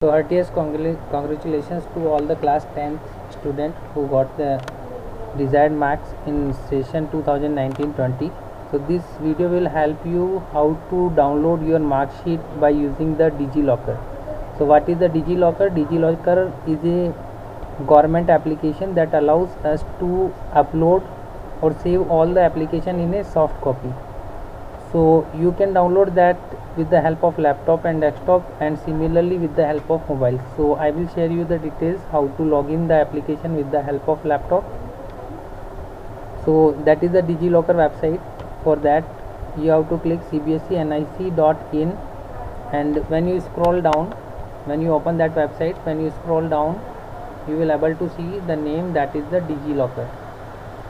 So heartiest congratulations to all the class 10th student who got the desired marks in session 2019-20. So this video will help you how to download your mark sheet by using the DigiLocker. So what is the DigiLocker? DigiLocker is a government application that allows us to upload or save all the application in a soft copy. So you can download that with the help of laptop and desktop, and similarly with the help of mobile. So I will share you the details how to log in the application with the help of laptop. So that is the DigiLocker website. For that you have to click cbsenic.in, and when you scroll down, when you open that website, when you scroll down, you will able to see the name, that is the DigiLocker.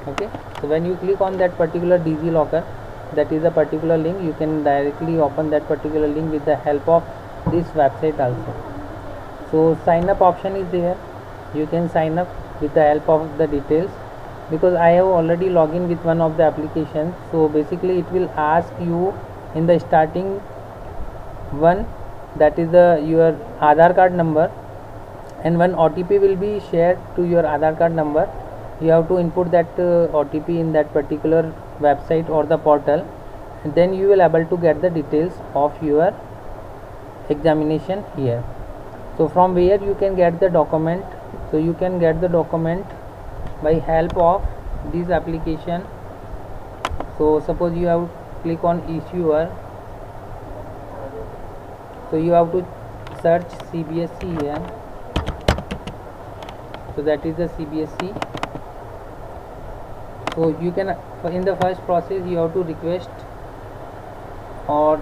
Okay, so when you click on that particular DigiLocker, that is a particular link, you can directly open that particular link with the help of this website also. So sign up option is there, you can sign up with the help of the details, because I have already logged in with one of the applications. So basically it will ask you in the starting one, that is your Aadhaar card number, and one OTP will be shared to your Aadhaar card number. You have to input that OTP in that particular website or the portal, and then you will able to get the details of your examination here. So from where you can get the document? So you can get the document by help of this application. So suppose you have click on issuer, so you have to search CBSE here. So that is the CBSE. So you can, in the first process, you have to request or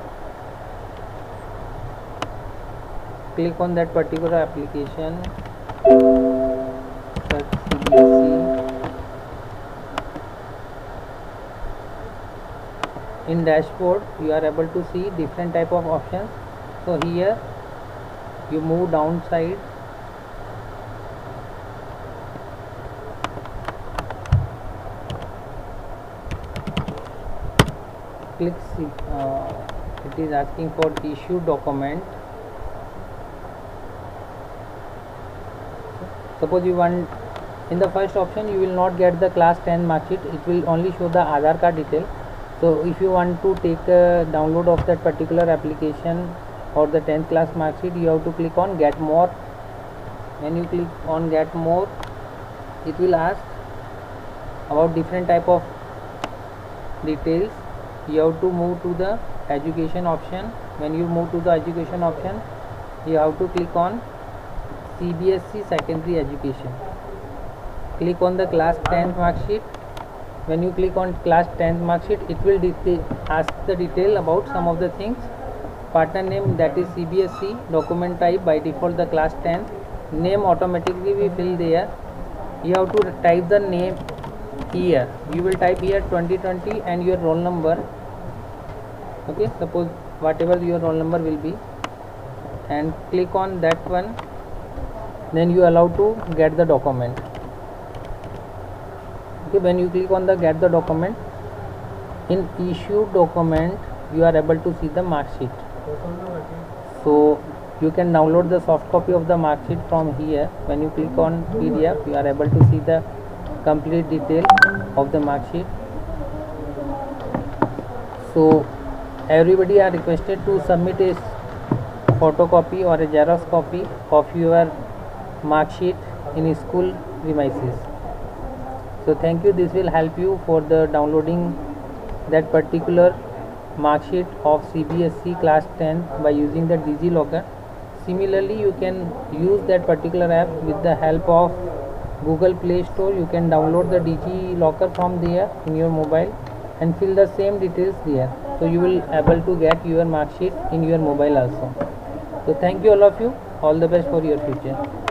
click on that particular application, search CBSE. In dashboard you are able to see different type of options. So here you move downside, click it is asking for issue document. Suppose you want, in the first option you will not get the class 10 mark sheet, it will only show the Aadhaar card detail. So if you want to take a download of that particular application or the 10th class mark sheet, you have to click on get more. When you click on get more, it will ask about different type of details. You have to move to the education option. When you move to the education option, you have to click on CBSE secondary education. Click on the class 10th mark sheet. When you click on class 10th mark sheet, it will ask the detail about some of the things. Partner name, that is CBSE. Document type, by default the class 10th. Name automatically we fill there. You have to type the name here. You will type here 2020 and your roll number. Okay, suppose whatever your roll number will be, and click on that one. Then you allow to get the document. Okay, when you click on the get the document, in issue document you are able to see the mark sheet. So you can download the soft copy of the mark sheet from here. When you click on PDF, you are able to see the complete detail of the mark sheet. So everybody are requested to submit a photocopy or a Xerox copy of your mark sheet in school premises. So thank you. This will help you for the downloading that particular mark sheet of CBSE class 10 by using the DigiLocker. Similarly, you can use that particular app with the help of Google Play Store. You can download the DigiLocker from there in your mobile and fill the same details there. So you will able to get your mark sheet in your mobile also. So thank you all of you. All the best for your future.